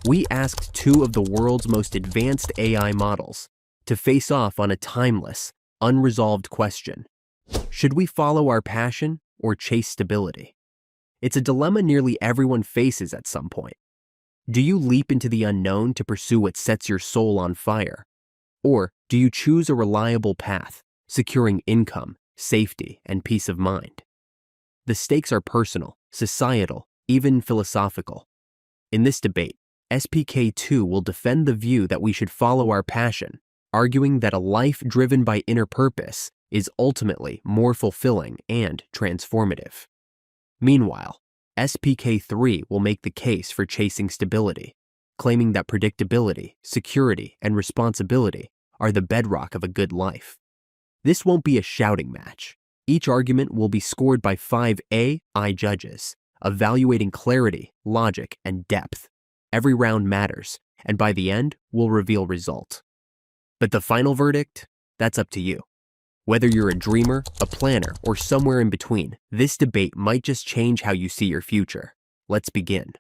We asked two of the world's most advanced AI models to face off on a timeless, unresolved question. Should we follow our passion or chase stability? It's a dilemma nearly everyone faces at some point. Do you leap into the unknown to pursue what sets your soul on fire? Or do you choose a reliable path, securing income, safety, and peace of mind? The stakes are personal, societal, even philosophical. In this debate, SPK2 will defend the view that we should follow our passion, arguing that a life driven by inner purpose is ultimately more fulfilling and transformative. Meanwhile, SPK3 will make the case for chasing stability, claiming that predictability, security, and responsibility are the bedrock of a good life. This won't be a shouting match. Each argument will be scored by 5 AI judges, evaluating clarity, logic, and depth. Every round matters, and by the end, we'll reveal result. But the final verdict? That's up to you. Whether you're a dreamer, a planner, or somewhere in between, this debate might just change how you see your future. Let's begin.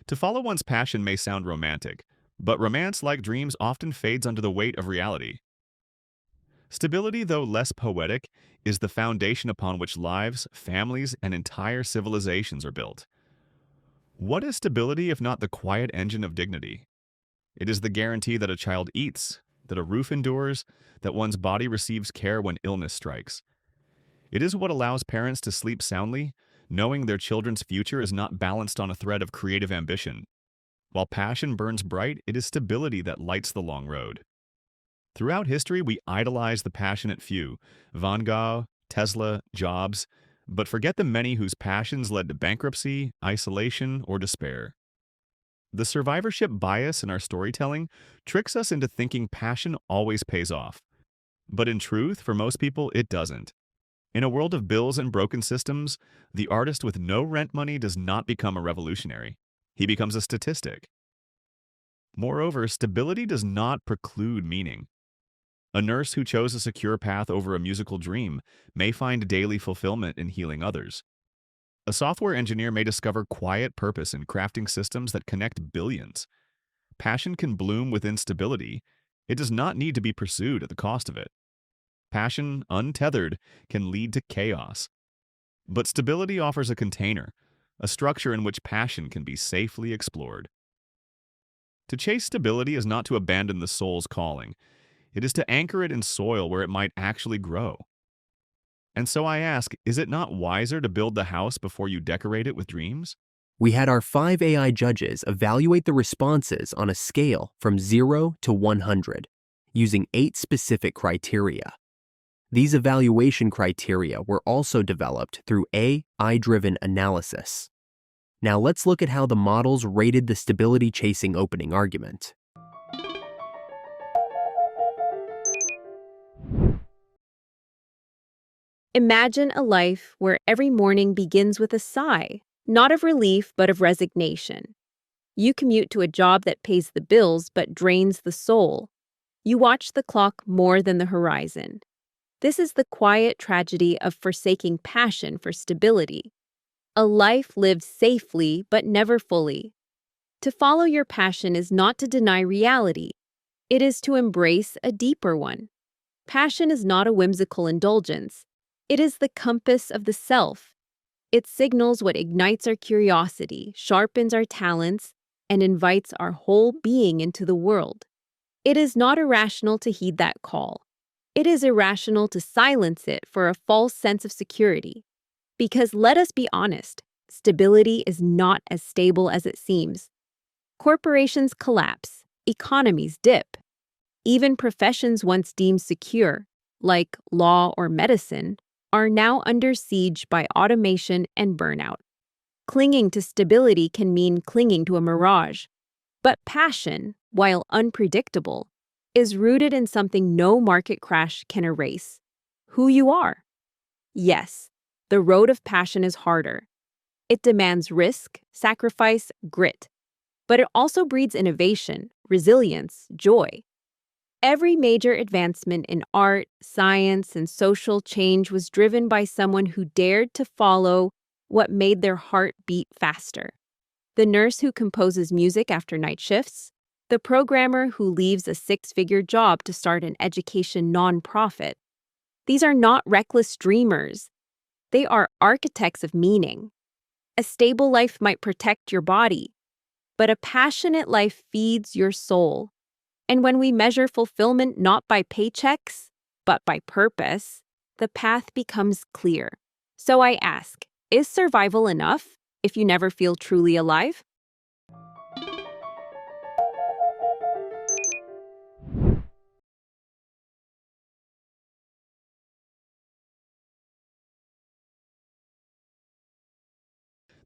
To follow one's passion may sound romantic, but romance, like dreams, often fades under the weight of reality. Stability, though less poetic, is the foundation upon which lives, families, and entire civilizations are built. What is stability if not the quiet engine of dignity? It is the guarantee that a child eats, that a roof endures, that one's body receives care when illness strikes. It is what allows parents to sleep soundly, knowing their children's future is not balanced on a thread of creative ambition. While passion burns bright, it is stability that lights the long road. Throughout history, we idolize the passionate few, Van Gogh, Tesla, Jobs, but forget the many whose passions led to bankruptcy, isolation, or despair. The survivorship bias in our storytelling tricks us into thinking passion always pays off. But in truth, for most people, it doesn't. In a world of bills and broken systems, the artist with no rent money does not become a revolutionary. He becomes a statistic. Moreover, stability does not preclude meaning. A nurse who chose a secure path over a musical dream may find daily fulfillment in healing others. A software engineer may discover quiet purpose in crafting systems that connect billions. Passion can bloom within stability. It does not need to be pursued at the cost of it. Passion, untethered, can lead to chaos. But stability offers a container, a structure in which passion can be safely explored. To chase stability is not to abandon the soul's calling. It is to anchor it in soil where it might actually grow. And so I ask, is it not wiser to build the house before you decorate it with dreams? We had our 5 AI judges evaluate the responses on a scale from 0 to 100, using 8 specific criteria. These evaluation criteria were also developed through AI-driven analysis. Now let's look at how the models rated the stability-chasing opening argument. Imagine a life where every morning begins with a sigh, not of relief but of resignation. You commute to a job that pays the bills but drains the soul. You watch the clock more than the horizon. This is the quiet tragedy of forsaking passion for stability. A life lived safely but never fully. To follow your passion is not to deny reality. It is to embrace a deeper one. Passion is not a whimsical indulgence. It is the compass of the self. It signals what ignites our curiosity, sharpens our talents, and invites our whole being into the world. It is not irrational to heed that call. It is irrational to silence it for a false sense of security. Because let us be honest, stability is not as stable as it seems. Corporations collapse, economies dip. Even professions once deemed secure, like law or medicine, are now under siege by automation and burnout. Clinging to stability can mean clinging to a mirage. But passion, while unpredictable, is rooted in something no market crash can erase: who you are. Yes, the road of passion is harder. It demands risk, sacrifice, grit. But it also breeds innovation, resilience, joy. Every major advancement in art, science, and social change was driven by someone who dared to follow what made their heart beat faster. the nurse who composes music after night shifts, the programmer who leaves a six-figure job to start an education nonprofit. These are not reckless dreamers. They are architects of meaning. A stable life might protect your body, but a passionate life feeds your soul. And when we measure fulfillment not by paychecks, but by purpose, the path becomes clear. So I ask, is survival enough if you never feel truly alive?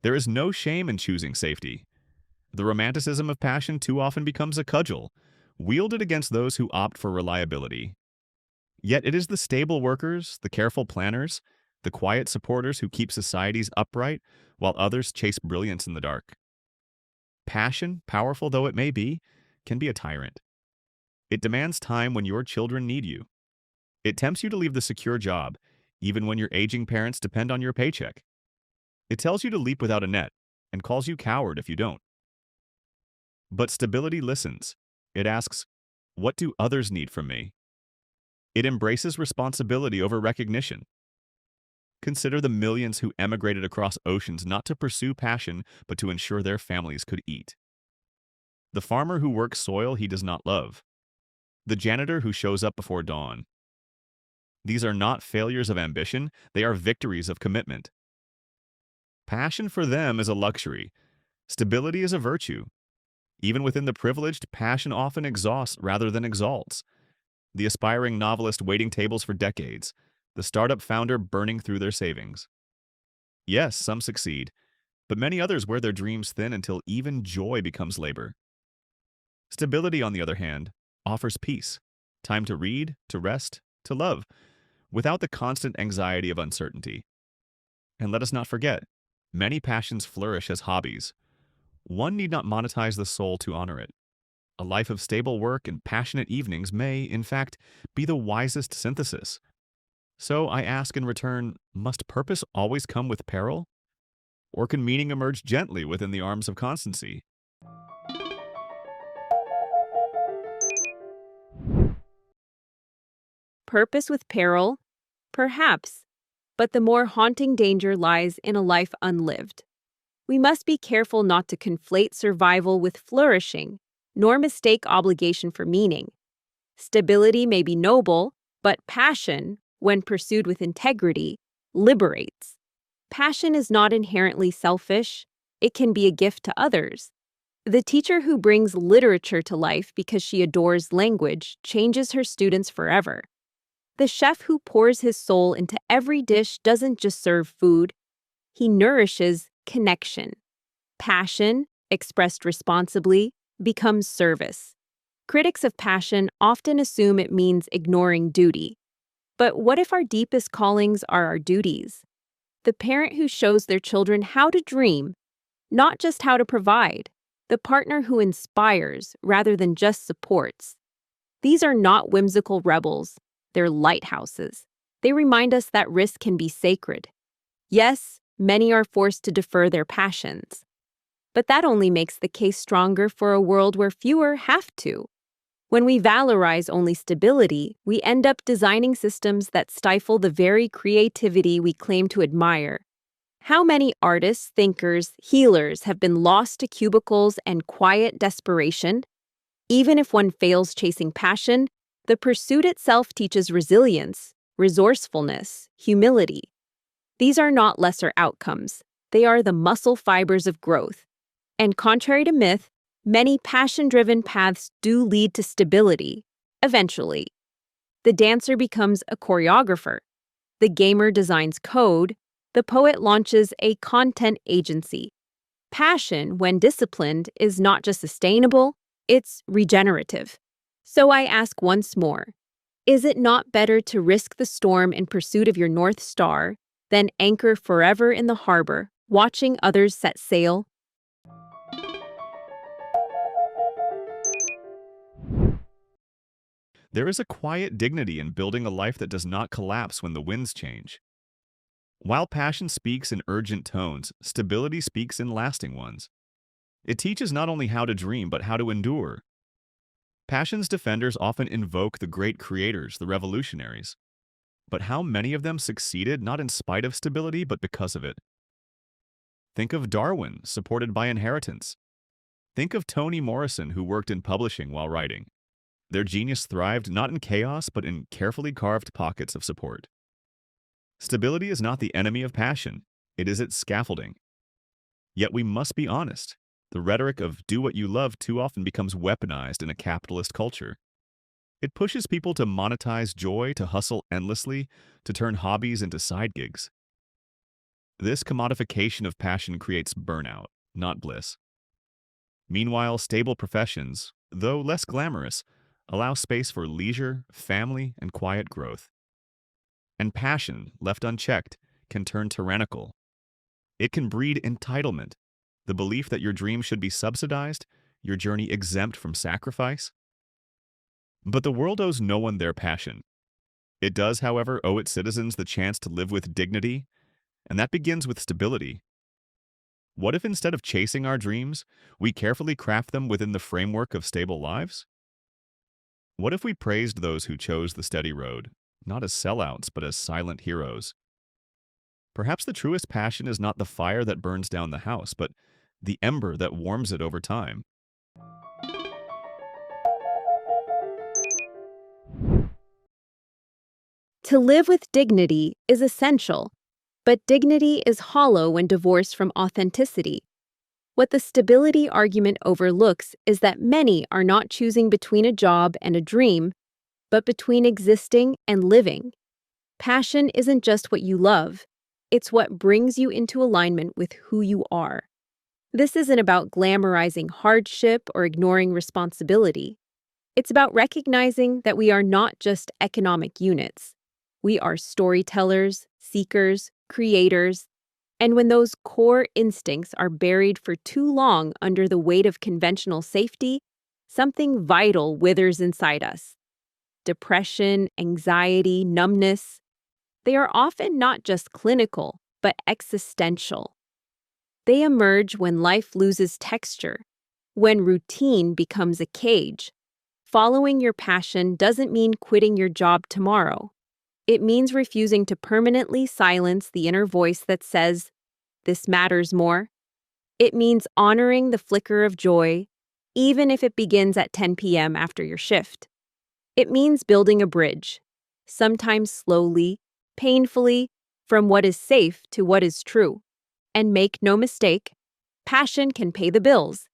There is no shame in choosing safety. The romanticism of passion too often becomes a cudgel, wielded against those who opt for reliability. Yet it is the stable workers, the careful planners, the quiet supporters who keep societies upright while others chase brilliance in the dark. Passion, powerful though it may be, can be a tyrant. It demands time when your children need you. It tempts you to leave the secure job, even when your aging parents depend on your paycheck. It tells you to leap without a net and calls you coward if you don't. But stability listens. It asks, what do others need from me? It embraces responsibility over recognition. Consider the millions who emigrated across oceans not to pursue passion, but to ensure their families could eat. The farmer who works soil he does not love. The janitor who shows up before dawn. These are not failures of ambition, they are victories of commitment. Passion for them is a luxury. Stability is a virtue. Even within the privileged, passion often exhausts rather than exalts. The aspiring novelist waiting tables for decades, the startup founder burning through their savings. Yes, some succeed, but many others wear their dreams thin until even joy becomes labor. Stability, on the other hand, offers peace, time to read, to rest, to love, without the constant anxiety of uncertainty. And let us not forget, many passions flourish as hobbies. One need not monetize the soul to honor it. A life of stable work and passionate evenings may, in fact, be the wisest synthesis. So I ask in return, must purpose always come with peril? Or can meaning emerge gently within the arms of constancy? Purpose with peril? Perhaps, but the more haunting danger lies in a life unlived. We must be careful not to conflate survival with flourishing, nor mistake obligation for meaning. Stability may be noble, but passion, when pursued with integrity, liberates. Passion is not inherently selfish. It can be a gift to others. The teacher who brings literature to life because she adores language changes her students forever. The chef who pours his soul into every dish doesn't just serve food, he nourishes connection. Passion, expressed responsibly, becomes service. Critics of passion often assume it means ignoring duty. But what if our deepest callings are our duties? The parent who shows their children how to dream, not just how to provide. The partner who inspires rather than just supports. These are not whimsical rebels, they're lighthouses. They remind us that risk can be sacred. Yes, many are forced to defer their passions. But that only makes the case stronger for a world where fewer have to. When we valorize only stability, we end up designing systems that stifle the very creativity we claim to admire. How many artists, thinkers, healers have been lost to cubicles and quiet desperation? Even if one fails chasing passion, the pursuit itself teaches resilience, resourcefulness, humility. These are not lesser outcomes. They are the muscle fibers of growth. And contrary to myth, many passion-driven paths do lead to stability, eventually. The dancer becomes a choreographer. The gamer designs code. The poet launches a content agency. Passion, when disciplined, is not just sustainable, it's regenerative. So I ask once more, is it not better to risk the storm in pursuit of your North Star than anchor forever in the harbor, watching others set sail? There is a quiet dignity in building a life that does not collapse when the winds change. While passion speaks in urgent tones, stability speaks in lasting ones. It teaches not only how to dream, but how to endure. Passion's defenders often invoke the great creators, the revolutionaries. But how many of them succeeded not in spite of stability, but because of it? Think of Darwin, supported by inheritance. Think of Toni Morrison, who worked in publishing while writing. Their genius thrived not in chaos, but in carefully carved pockets of support. Stability is not the enemy of passion, it is its scaffolding. Yet we must be honest. The rhetoric of do what you love too often becomes weaponized in a capitalist culture. It pushes people to monetize joy, to hustle endlessly, to turn hobbies into side gigs. This commodification of passion creates burnout, not bliss. Meanwhile, stable professions, though less glamorous, allow space for leisure, family, and quiet growth. And passion, left unchecked, can turn tyrannical. It can breed entitlement, the belief that your dream should be subsidized, your journey exempt from sacrifice. But the world owes no one their passion. It does, however, owe its citizens the chance to live with dignity, and that begins with stability. What if instead of chasing our dreams, we carefully craft them within the framework of stable lives? What if we praised those who chose the steady road, not as sellouts, but as silent heroes? Perhaps the truest passion is not the fire that burns down the house, but the ember that warms it over time. To live with dignity is essential, but dignity is hollow when divorced from authenticity. What the stability argument overlooks is that many are not choosing between a job and a dream, but between existing and living. Passion isn't just what you love, it's what brings you into alignment with who you are. This isn't about glamorizing hardship or ignoring responsibility. It's about recognizing that we are not just economic units. We are storytellers, seekers, creators, and when those core instincts are buried for too long under the weight of conventional safety, something vital withers inside us. Depression, anxiety, numbness, they are often not just clinical, but existential. They emerge when life loses texture, when routine becomes a cage. Following your passion doesn't mean quitting your job tomorrow. It means refusing to permanently silence the inner voice that says, "This matters more." It means honoring the flicker of joy, even if it begins at 10 p.m. after your shift. It means building a bridge, sometimes slowly, painfully, from what is safe to what is true. And make no mistake, passion can pay the bills.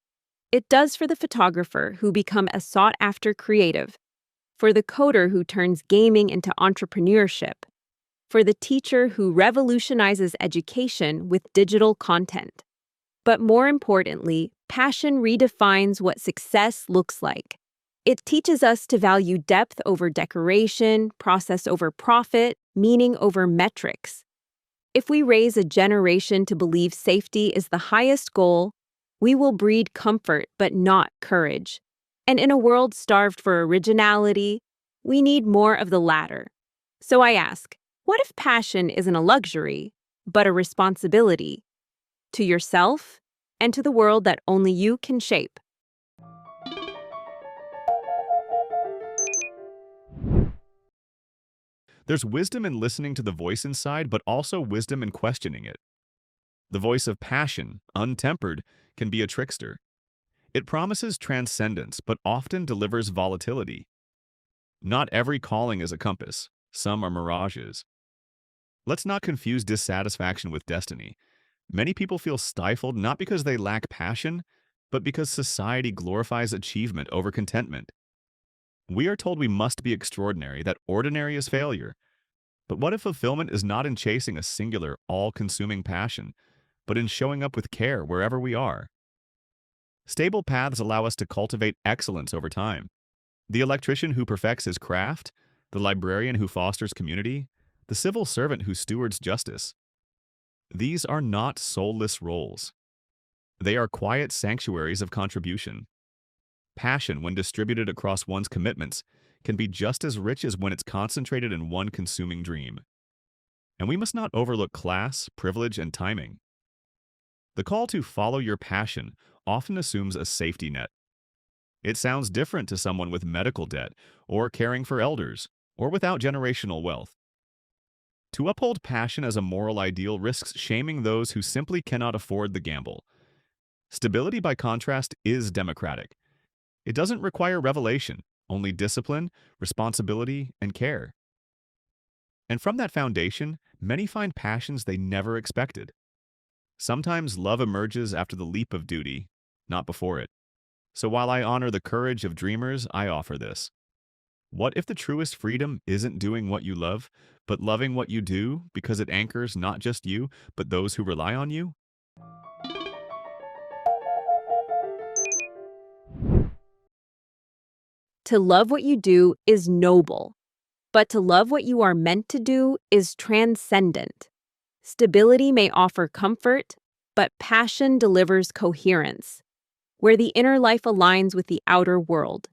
It does for the photographer who become a sought-after creative, for the coder who turns gaming into entrepreneurship, for the teacher who revolutionizes education with digital content. But more importantly, passion redefines what success looks like. It teaches us to value depth over decoration, process over profit, meaning over metrics. If we raise a generation to believe safety is the highest goal, we will breed comfort but not courage. And in a world starved for originality, we need more of the latter. So I ask, what if passion isn't a luxury, but a responsibility? To yourself and to the world that only you can shape. There's wisdom in listening to the voice inside, but also wisdom in questioning it. The voice of passion, untempered, can be a trickster. It promises transcendence, but often delivers volatility. Not every calling is a compass. Some are mirages. Let's not confuse dissatisfaction with destiny. Many people feel stifled not because they lack passion, but because society glorifies achievement over contentment. We are told we must be extraordinary, that ordinary is failure. But what if fulfillment is not in chasing a singular, all-consuming passion, but in showing up with care wherever we are? Stable paths allow us to cultivate excellence over time. The electrician who perfects his craft, the librarian who fosters community, the civil servant who stewards justice. These are not soulless roles. They are quiet sanctuaries of contribution. Passion, when distributed across one's commitments, can be just as rich as when it's concentrated in one consuming dream. And we must not overlook class, privilege, and timing. The call to follow your passion often assumes a safety net. It sounds different to someone with medical debt, or caring for elders, or without generational wealth. To uphold passion as a moral ideal risks shaming those who simply cannot afford the gamble. Stability, by contrast, is democratic. It doesn't require revelation, only discipline, responsibility, and care. And from that foundation, many find passions they never expected. Sometimes love emerges after the leap of duty, not before it. So while I honor the courage of dreamers, I offer this. What if the truest freedom isn't doing what you love, but loving what you do because it anchors not just you, but those who rely on you? To love what you do is noble, but to love what you are meant to do is transcendent. Stability may offer comfort, but passion delivers coherence, where the inner life aligns with the outer world,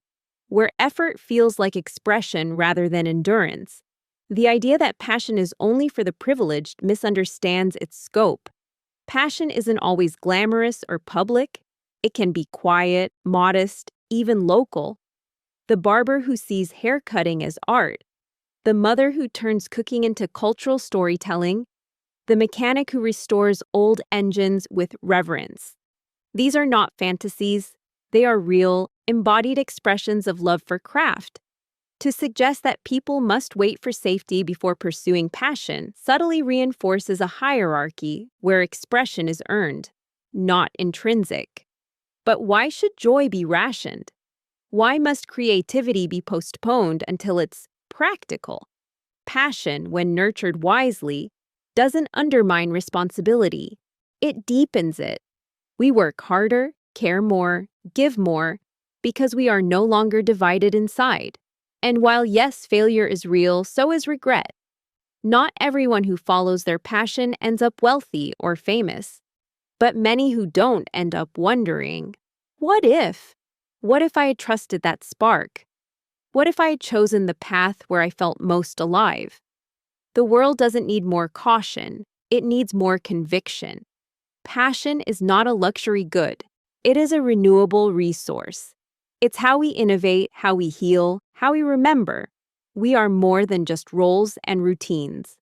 where effort feels like expression rather than endurance. The idea that passion is only for the privileged misunderstands its scope. Passion isn't always glamorous or public. It can be quiet, modest, even local. The barber who sees haircutting as art, the mother who turns cooking into cultural storytelling, the mechanic who restores old engines with reverence. These are not fantasies. They are real, embodied expressions of love for craft. To suggest that people must wait for safety before pursuing passion subtly reinforces a hierarchy where expression is earned, not intrinsic. But why should joy be rationed? Why must creativity be postponed until it's practical? Passion, when nurtured wisely, doesn't undermine responsibility. It deepens it. We work harder, care more, give more, because we are no longer divided inside. And while yes, failure is real, so is regret. Not everyone who follows their passion ends up wealthy or famous, but many who don't end up wondering, what if? What if I had trusted that spark? What if I had chosen the path where I felt most alive? The world doesn't need more caution, it needs more conviction. Passion is not a luxury good, it is a renewable resource. It's how we innovate, how we heal, how we remember. We are more than just roles and routines.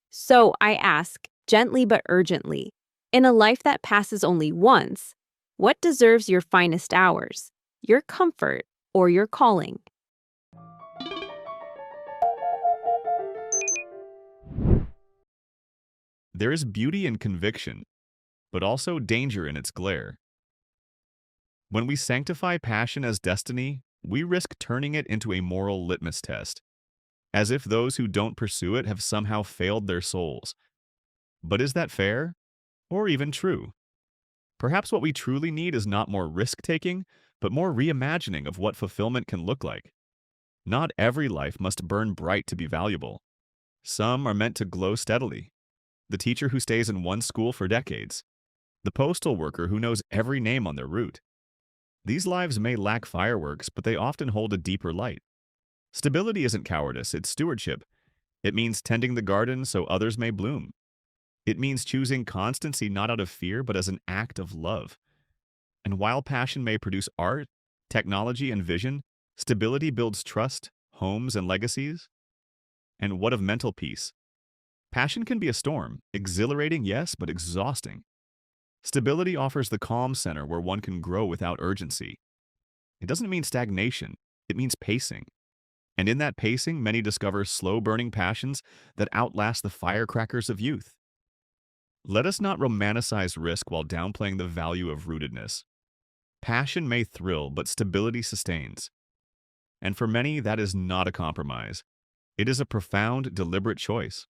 So I ask, gently but urgently, in a life that passes only once, what deserves your finest hours? Your comfort or your calling? There is beauty in conviction, but also danger in its glare. When we sanctify passion as destiny, we risk turning it into a moral litmus test, as if those who don't pursue it have somehow failed their souls. But is that fair? Or even true? Perhaps what we truly need is not more risk-taking, but more reimagining of what fulfillment can look like. Not every life must burn bright to be valuable. Some are meant to glow steadily. The teacher who stays in one school for decades. The postal worker who knows every name on their route. These lives may lack fireworks, but they often hold a deeper light. Stability isn't cowardice, it's stewardship. It means tending the garden so others may bloom. It means choosing constancy not out of fear, but as an act of love. And while passion may produce art, technology, and vision, stability builds trust, homes, and legacies. And what of mental peace? Passion can be a storm, exhilarating, yes, but exhausting. Stability offers the calm center where one can grow without urgency. It doesn't mean stagnation, it means pacing. And in that pacing, many discover slow-burning passions that outlast the firecrackers of youth. Let us not romanticize risk while downplaying the value of rootedness. Passion may thrill, but stability sustains. And for many, that is not a compromise. It is a profound, deliberate choice.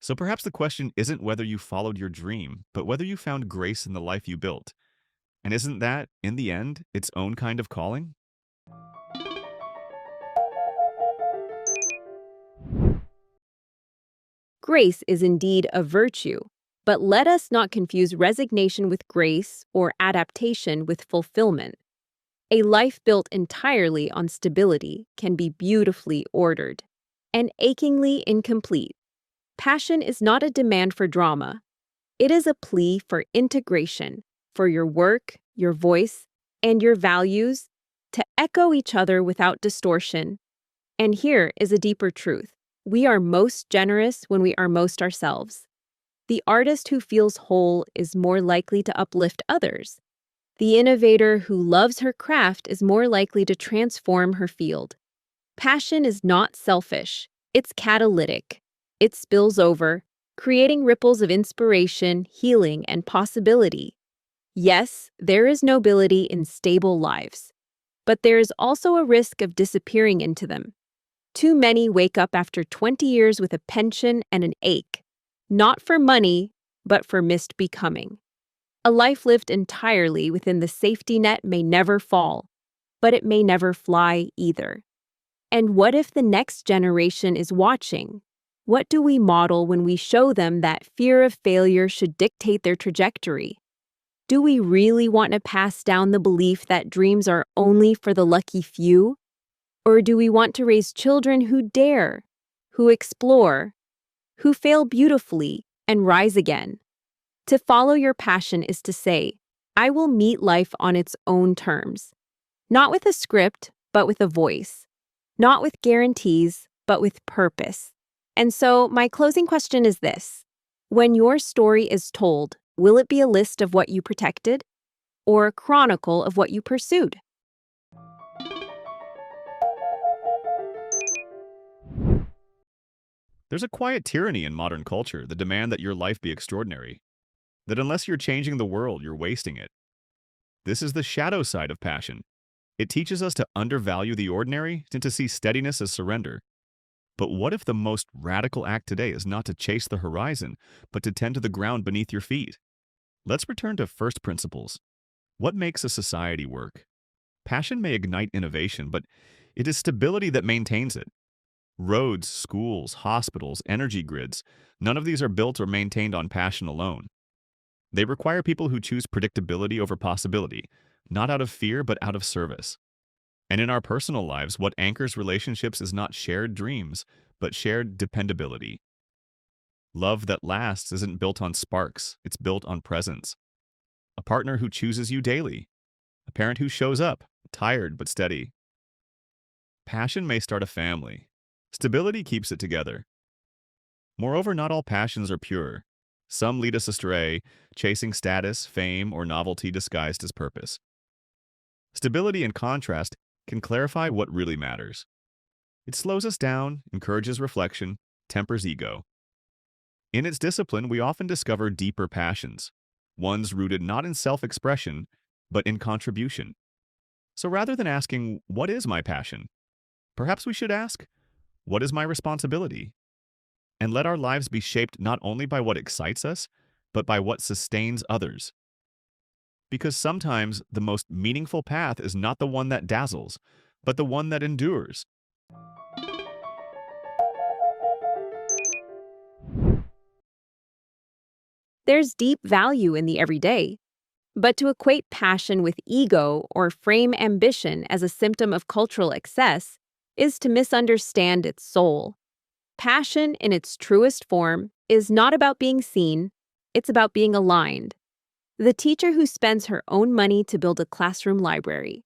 So perhaps the question isn't whether you followed your dream, but whether you found grace in the life you built. And isn't that, in the end, its own kind of calling? Grace is indeed a virtue, but let us not confuse resignation with grace or adaptation with fulfillment. A life built entirely on stability can be beautifully ordered and achingly incomplete. Passion is not a demand for drama. It is a plea for integration. for your work, your voice, and your values to echo each other without distortion. And here is a deeper truth. We are most generous when we are most ourselves. The artist who feels whole is more likely to uplift others. The innovator who loves her craft is more likely to transform her field. Passion is not selfish, it's catalytic. It spills over, creating ripples of inspiration, healing, and possibility. Yes, there is nobility in stable lives, but there is also a risk of disappearing into them. Too many wake up after 20 years with a pension and an ache, not for money, but for missed becoming. A life lived entirely within the safety net may never fall, but it may never fly either. And what if the next generation is watching? What do we model when we show them that fear of failure should dictate their trajectory? Do we really want to pass down the belief that dreams are only for the lucky few? Or do we want to raise children who dare, who explore, who fail beautifully and rise again? To follow your passion is to say, I will meet life on its own terms. Not with a script, but with a voice. Not with guarantees, but with purpose. And so, my closing question is this. When your story is told, will it be a list of what you protected or a chronicle of what you pursued? There's a quiet tyranny in modern culture, the demand that your life be extraordinary. That unless you're changing the world, you're wasting it. This is the shadow side of passion. It teaches us to undervalue the ordinary and to see steadiness as surrender. But what if the most radical act today is not to chase the horizon, but to tend to the ground beneath your feet? Let's return to first principles. What makes a society work? Passion may ignite innovation, but it is stability that maintains it. Roads, schools, hospitals, energy grids, none of these are built or maintained on passion alone. They require people who choose predictability over possibility, not out of fear, but out of service. And in our personal lives, what anchors relationships is not shared dreams, but shared dependability. Love that lasts isn't built on sparks, it's built on presence. A partner who chooses you daily. A parent who shows up, tired but steady. Passion may start a family. Stability keeps it together. Moreover, not all passions are pure. Some lead us astray, chasing status, fame, or novelty disguised as purpose. Stability, in contrast, can clarify what really matters. It slows us down, encourages reflection, tempers ego. In its discipline, we often discover deeper passions, ones rooted not in self-expression, but in contribution. So rather than asking, "What is my passion?" perhaps we should ask, "What is my responsibility?" And let our lives be shaped not only by what excites us, but by what sustains others. Because sometimes the most meaningful path is not the one that dazzles, but the one that endures. There's deep value in the everyday, but to equate passion with ego or frame ambition as a symptom of cultural excess is to misunderstand its soul. Passion, in its truest form, is not about being seen, it's about being aligned. The teacher who spends her own money to build a classroom library.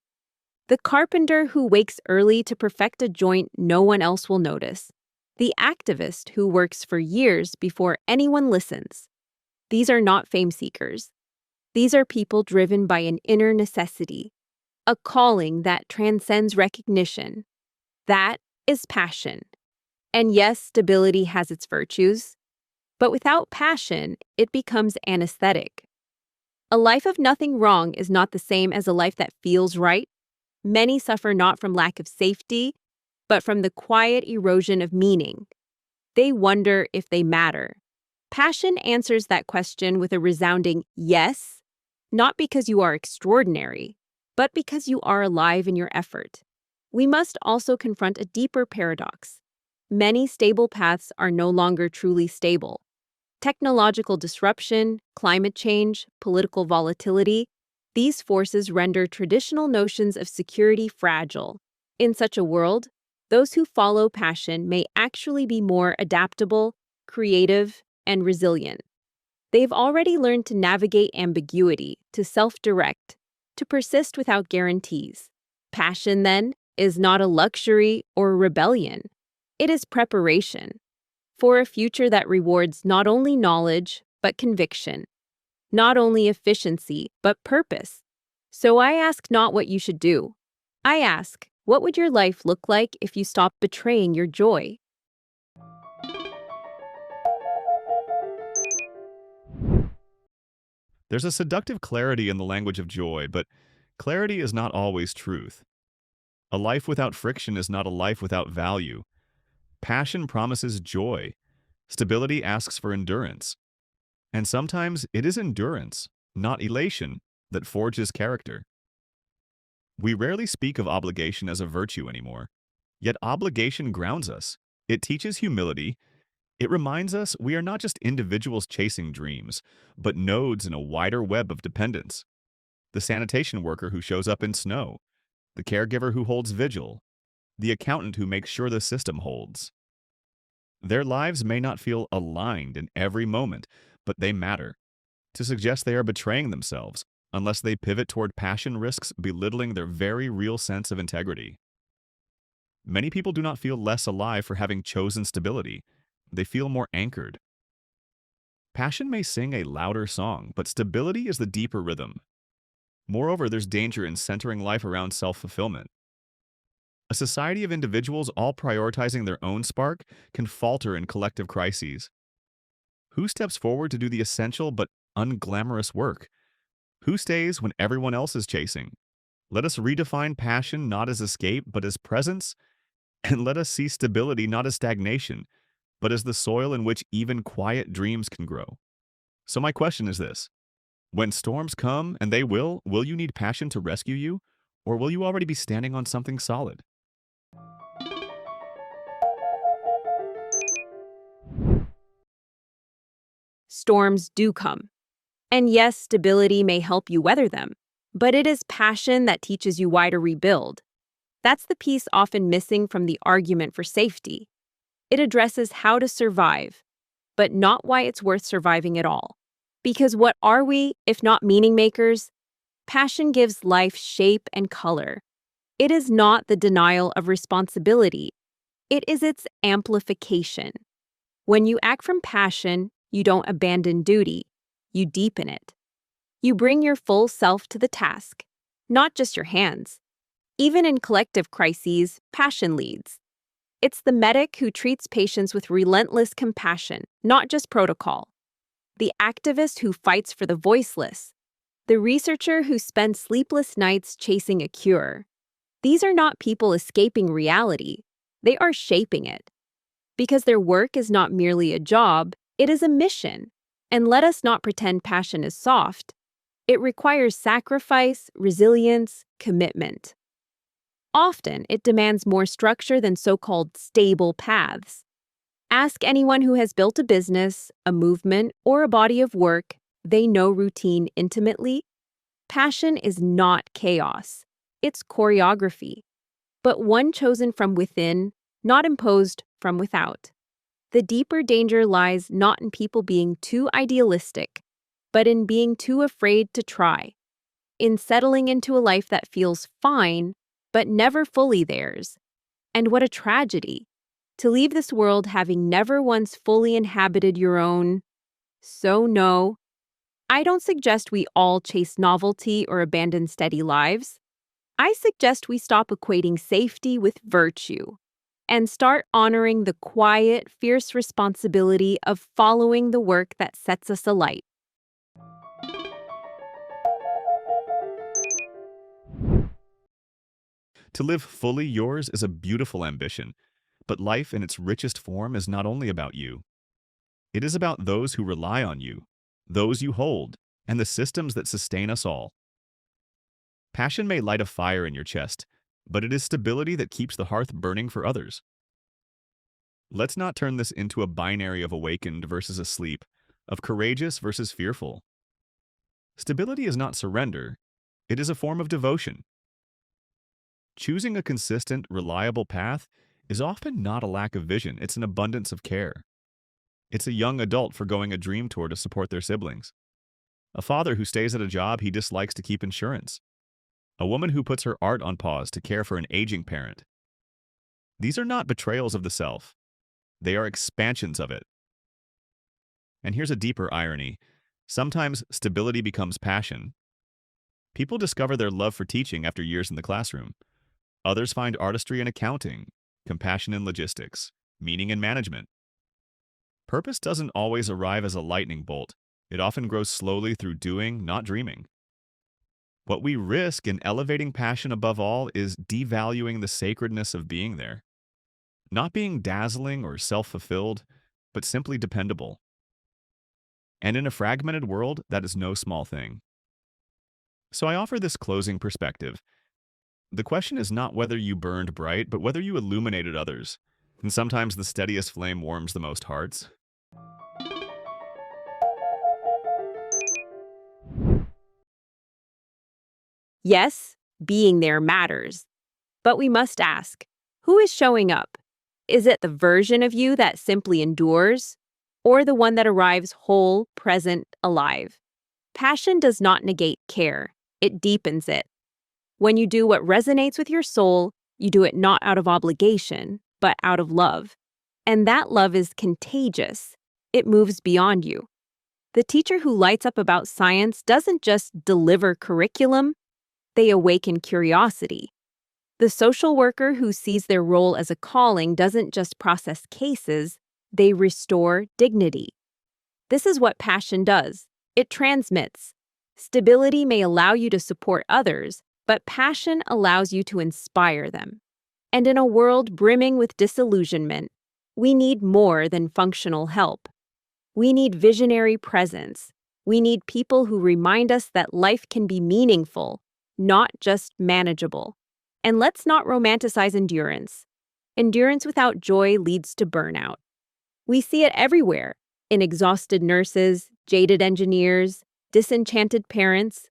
The carpenter who wakes early to perfect a joint no one else will notice. The activist who works for years before anyone listens. These are not fame seekers. These are people driven by an inner necessity, a calling that transcends recognition. That is passion. And yes, stability has its virtues, but without passion, it becomes anesthetic. A life of nothing wrong is not the same as a life that feels right. Many suffer not from lack of safety, but from the quiet erosion of meaning. They wonder if they matter. Passion answers that question with a resounding yes, not because you are extraordinary, but because you are alive in your effort. We must also confront a deeper paradox. Many stable paths are no longer truly stable. Technological disruption, climate change, political volatility, these forces render traditional notions of security fragile. In such a world, those who follow passion may actually be more adaptable, creative, and resilient. They've already learned to navigate ambiguity, to self-direct, to persist without guarantees. Passion, then, is not a luxury or rebellion. It is preparation for a future that rewards not only knowledge, but conviction, not only efficiency, but purpose. So I ask not what you should do. I ask, what would your life look like if you stopped betraying your joy? There's a seductive clarity in the language of joy, but clarity is not always truth. A life without friction is not a life without value. Passion promises joy. Stability asks for endurance. And sometimes it is endurance, not elation, that forges character. We rarely speak of obligation as a virtue anymore, yet obligation grounds us. It teaches humility. It reminds us we are not just individuals chasing dreams, but nodes in a wider web of dependence. The sanitation worker who shows up in snow, the caregiver who holds vigil, the accountant who makes sure the system holds. Their lives may not feel aligned in every moment, but they matter. To suggest they are betraying themselves, unless they pivot toward passion, risks belittling their very real sense of integrity. Many people do not feel less alive for having chosen stability. They feel more anchored. Passion may sing a louder song, but stability is the deeper rhythm. Moreover, there's danger in centering life around self-fulfillment. A society of individuals all prioritizing their own spark can falter in collective crises. Who steps forward to do the essential but unglamorous work? Who stays when everyone else is chasing? Let us redefine passion not as escape, but as presence, and let us see stability not as stagnation, but as the soil in which even quiet dreams can grow. So my question is this: when storms come, and they will you need passion to rescue you, or will you already be standing on something solid? Storms do come. And yes, stability may help you weather them, but it is passion that teaches you why to rebuild. That's the piece often missing from the argument for safety. It addresses how to survive, but not why it's worth surviving at all. Because what are we, if not meaning makers? Passion gives life shape and color. It is not the denial of responsibility. It is its amplification. When you act from passion, you don't abandon duty. You deepen it. You bring your full self to the task, not just your hands. Even in collective crises, passion leads. It's the medic who treats patients with relentless compassion, not just protocol. The activist who fights for the voiceless. The researcher who spends sleepless nights chasing a cure. These are not people escaping reality. They are shaping it. Because their work is not merely a job, it is a mission. And let us not pretend passion is soft. It requires sacrifice, resilience, commitment. Often, it demands more structure than so-called stable paths. Ask anyone who has built a business, a movement, or a body of work. They know routine intimately. Passion is not chaos. It's choreography, but one chosen from within, not imposed from without. The deeper danger lies not in people being too idealistic, but in being too afraid to try, in settling into a life that feels fine, but never fully theirs. And what a tragedy, to leave this world having never once fully inhabited your own. So no, I don't suggest we all chase novelty or abandon steady lives. I suggest we stop equating safety with virtue and start honoring the quiet, fierce responsibility of following the work that sets us alight. To live fully yours is a beautiful ambition, but life in its richest form is not only about you. It is about those who rely on you, those you hold, and the systems that sustain us all. Passion may light a fire in your chest, but it is stability that keeps the hearth burning for others. Let's not turn this into a binary of awakened versus asleep, of courageous versus fearful. Stability is not surrender, it is a form of devotion. Choosing a consistent, reliable path is often not a lack of vision, it's an abundance of care. It's a young adult forgoing a dream tour to support their siblings. A father who stays at a job he dislikes to keep insurance. A woman who puts her art on pause to care for an aging parent. These are not betrayals of the self. They are expansions of it. And here's a deeper irony. Sometimes stability becomes passion. People discover their love for teaching after years in the classroom. Others find artistry in accounting, compassion in logistics, meaning in management. Purpose doesn't always arrive as a lightning bolt. It often grows slowly through doing, not dreaming. What we risk in elevating passion above all is devaluing the sacredness of being there. Not being dazzling or self-fulfilled, but simply dependable. And in a fragmented world, that is no small thing. So I offer this closing perspective. The question is not whether you burned bright, but whether you illuminated others. And sometimes the steadiest flame warms the most hearts. Yes, being there matters. But we must ask, who is showing up? Is it the version of you that simply endures, or the one that arrives whole, present, alive? Passion does not negate care. It deepens it. When you do what resonates with your soul, you do it not out of obligation, but out of love. And that love is contagious. It moves beyond you. The teacher who lights up about science doesn't just deliver curriculum, they awaken curiosity. The social worker who sees their role as a calling doesn't just process cases, they restore dignity. This is what passion does. It transmits. Stability may allow you to support others, but passion allows you to inspire them. And in a world brimming with disillusionment, we need more than functional help. We need visionary presence. We need people who remind us that life can be meaningful, not just manageable. And let's not romanticize endurance. Endurance without joy leads to burnout. We see it everywhere, in exhausted nurses, jaded engineers, disenchanted parents,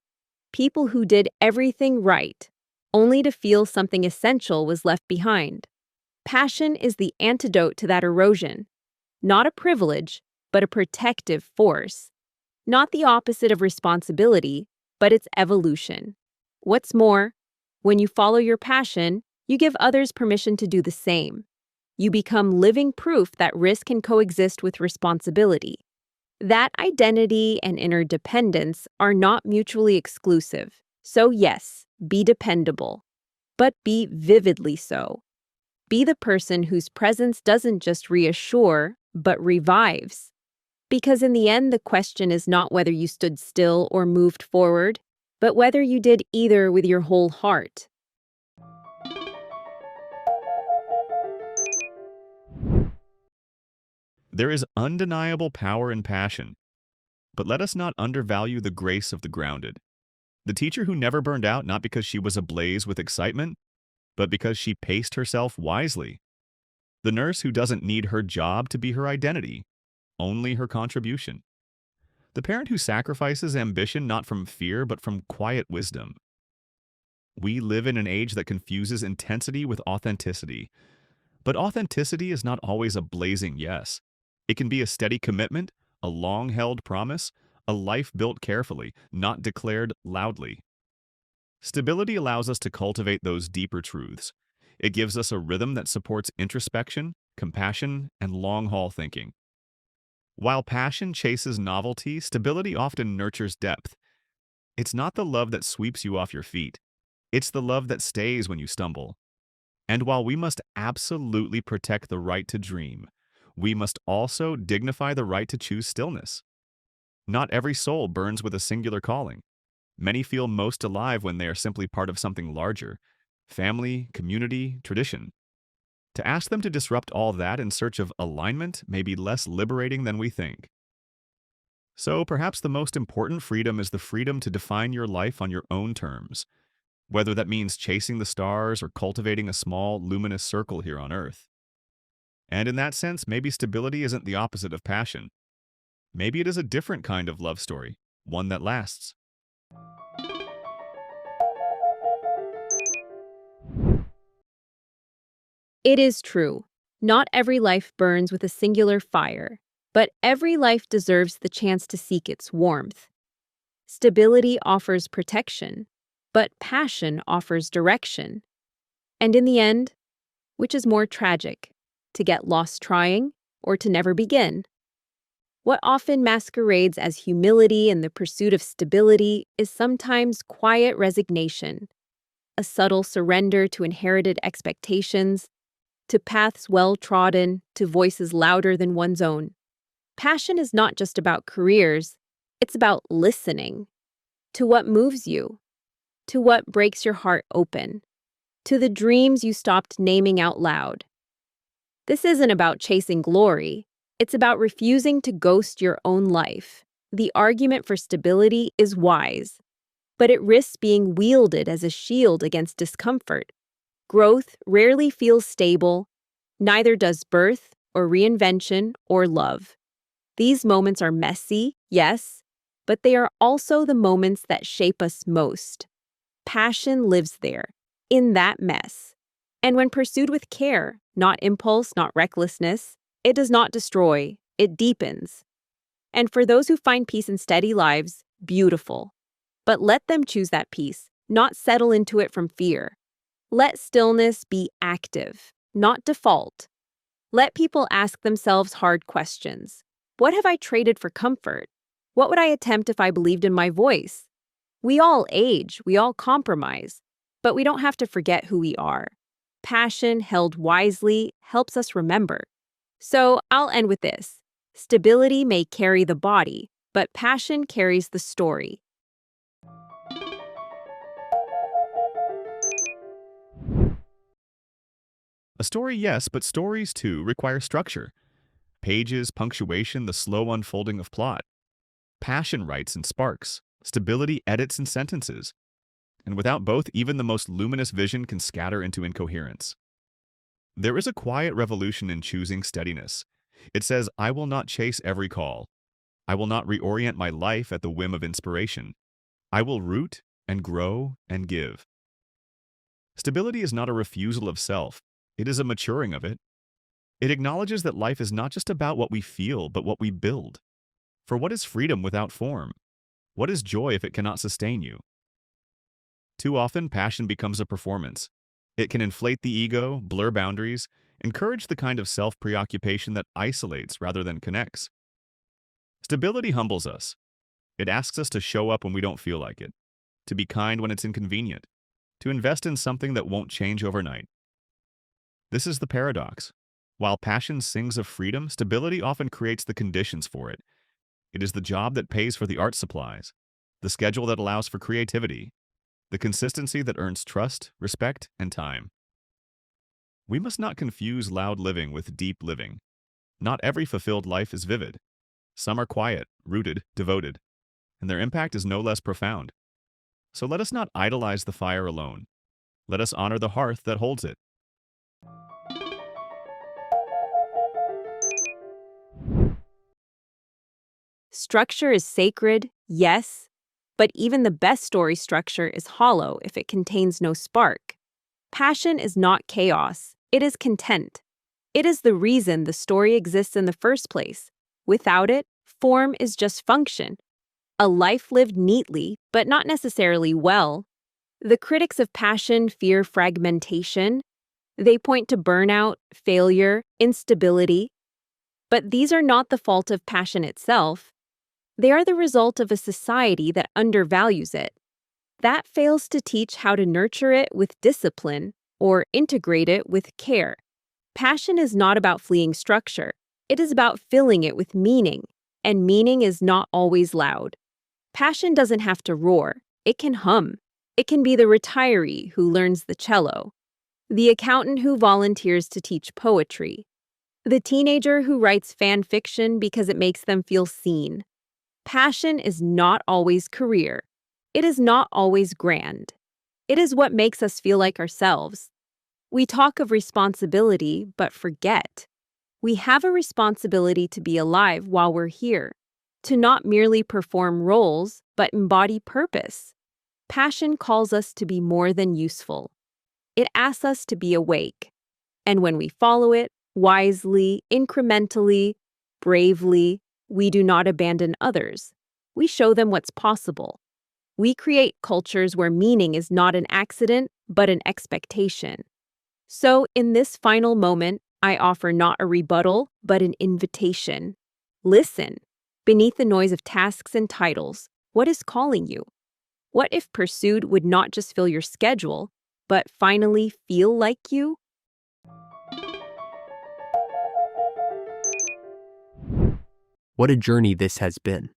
people who did everything right, only to feel something essential was left behind. Passion is the antidote to that erosion, not a privilege, but a protective force. Not the opposite of responsibility, but its evolution. What's more, when you follow your passion, you give others permission to do the same. You become living proof that risk can coexist with responsibility. That identity and interdependence are not mutually exclusive. So yes, be dependable, but be vividly so. Be the person whose presence doesn't just reassure, but revives. Because in the end, the question is not whether you stood still or moved forward, but whether you did either with your whole heart. There is undeniable power in passion, but let us not undervalue the grace of the grounded. The teacher who never burned out not because she was ablaze with excitement, but because she paced herself wisely. The nurse who doesn't need her job to be her identity, only her contribution. The parent who sacrifices ambition not from fear but from quiet wisdom. We live in an age that confuses intensity with authenticity. But authenticity is not always a blazing yes. It can be a steady commitment, a long-held promise, a life built carefully, not declared loudly. Stability allows us to cultivate those deeper truths. It gives us a rhythm that supports introspection, compassion, and long-haul thinking. While passion chases novelty, stability often nurtures depth. It's not the love that sweeps you off your feet. It's the love that stays when you stumble. And while we must absolutely protect the right to dream, we must also dignify the right to choose stillness. Not every soul burns with a singular calling. Many feel most alive when they are simply part of something larger: family, community, tradition. To ask them to disrupt all that in search of alignment may be less liberating than we think. So perhaps the most important freedom is the freedom to define your life on your own terms, whether that means chasing the stars or cultivating a small, luminous circle here on Earth. And in that sense, maybe stability isn't the opposite of passion. Maybe it is a different kind of love story, one that lasts. It is true. Not every life burns with a singular fire. But every life deserves the chance to seek its warmth. Stability offers protection, but passion offers direction. And in the end, which is more tragic, to get lost trying or to never begin? What often masquerades as humility in the pursuit of stability is sometimes quiet resignation, a subtle surrender to inherited expectations, to paths well trodden, to voices louder than one's own. Passion is not just about careers, it's about listening to what moves you, to what breaks your heart open, to the dreams you stopped naming out loud. This isn't about chasing glory, it's about refusing to ghost your own life. The argument for stability is wise, but it risks being wielded as a shield against discomfort. Growth rarely feels stable, neither does birth or reinvention or love. These moments are messy, yes, but they are also the moments that shape us most. Passion lives there, in that mess. And when pursued with care, not impulse, not recklessness, it does not destroy, it deepens. And for those who find peace in steady lives, beautiful. But let them choose that peace, not settle into it from fear. Let stillness be active, not default. Let people ask themselves hard questions. What have I traded for comfort? What would I attempt if I believed in my voice? We all age, we all compromise, but we don't have to forget who we are. Passion held wisely helps us remember. So I'll end with this. Stability may carry the body, but passion carries the story. A story, yes, but stories, too, require structure. Pages, punctuation, the slow unfolding of plot. Passion writes in sparks. Stability edits in sentences. And without both, even the most luminous vision can scatter into incoherence. There is a quiet revolution in choosing steadiness. It says, I will not chase every call. I will not reorient my life at the whim of inspiration. I will root and grow and give. Stability is not a refusal of self. It is a maturing of it. It acknowledges that life is not just about what we feel, but what we build. For what is freedom without form? What is joy if it cannot sustain you? Too often, passion becomes a performance. It can inflate the ego, blur boundaries, encourage the kind of self-preoccupation that isolates rather than connects. Stability humbles us. It asks us to show up when we don't feel like it, to be kind when it's inconvenient, to invest in something that won't change overnight. This is the paradox. While passion sings of freedom, stability often creates the conditions for it. It is the job that pays for the art supplies, the schedule that allows for creativity, the consistency that earns trust, respect, and time. We must not confuse loud living with deep living. Not every fulfilled life is vivid. Some are quiet, rooted, devoted, and their impact is no less profound. So let us not idolize the fire alone. Let us honor the hearth that holds it. Structure is sacred, yes, but even the best story structure is hollow if it contains no spark. Passion is not chaos, it is content. It is the reason the story exists in the first place. Without it, form is just function. A life lived neatly, but not necessarily well. The critics of passion fear fragmentation. They point to burnout, failure, instability. But these are not the fault of passion itself. They are the result of a society that undervalues it, that fails to teach how to nurture it with discipline or integrate it with care. Passion is not about fleeing structure. It is about filling it with meaning, and meaning is not always loud. Passion doesn't have to roar. It can hum. It can be the retiree who learns the cello, the accountant who volunteers to teach poetry, the teenager who writes fan fiction because it makes them feel seen. Passion is not always career. It is not always grand. It is what makes us feel like ourselves. We talk of responsibility, but forget. We have a responsibility to be alive while we're here, to not merely perform roles, but embody purpose. Passion calls us to be more than useful. It asks us to be awake. And when we follow it, wisely, incrementally, bravely. We do not abandon others. We show them what's possible. We create cultures where meaning is not an accident, but an expectation. So, in this final moment, I offer not a rebuttal, but an invitation. Listen. Beneath the noise of tasks and titles, what is calling you? What if pursued would not just fill your schedule, but finally feel like you? What a journey this has been.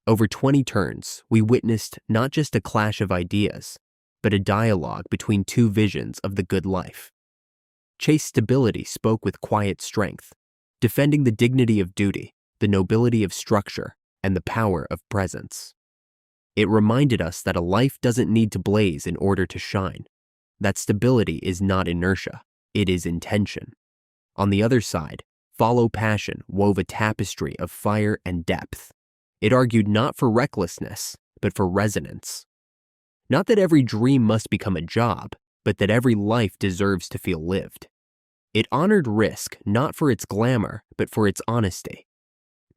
Over 20 turns, we witnessed not just a clash of ideas, but a dialogue between two visions of the good life. Chase Stability spoke with quiet strength, defending the dignity of duty, the nobility of structure, and the power of presence. It reminded us that a life doesn't need to blaze in order to shine, that stability is not inertia, it is intention. On the other side, Follow Passion wove a tapestry of fire and depth. It argued not for recklessness, but for resonance. Not that every dream must become a job, but that every life deserves to feel lived. It honored risk not for its glamour, but for its honesty.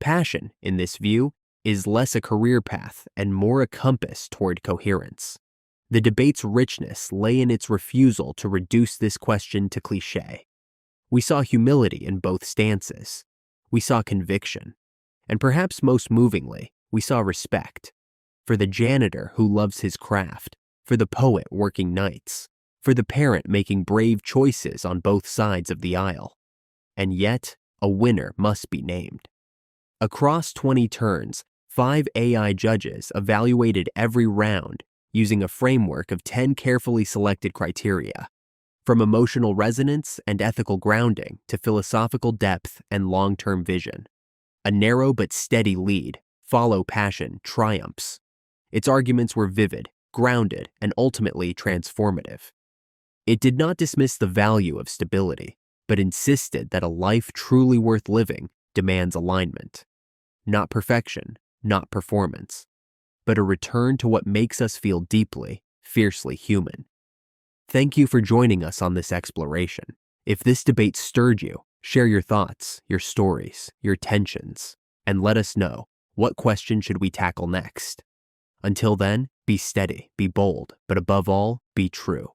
Passion, in this view, is less a career path and more a compass toward coherence. The debate's richness lay in its refusal to reduce this question to cliché. We saw humility in both stances. We saw conviction. And perhaps most movingly, we saw respect. For the janitor who loves his craft, for the poet working nights, for the parent making brave choices on both sides of the aisle. And yet, a winner must be named. Across 20 turns, 5 AI judges evaluated every round using a framework of 10 carefully selected criteria. From emotional resonance and ethical grounding to philosophical depth and long-term vision. A narrow but steady lead, Follow Passion, triumphs. Its arguments were vivid, grounded, and ultimately transformative. It did not dismiss the value of stability, but insisted that a life truly worth living demands alignment. Not perfection, not performance, but a return to what makes us feel deeply, fiercely human. Thank you for joining us on this exploration. If this debate stirred you, share your thoughts, your stories, your tensions, and let us know, what question should we tackle next? Until then, be steady, be bold, but above all, be true.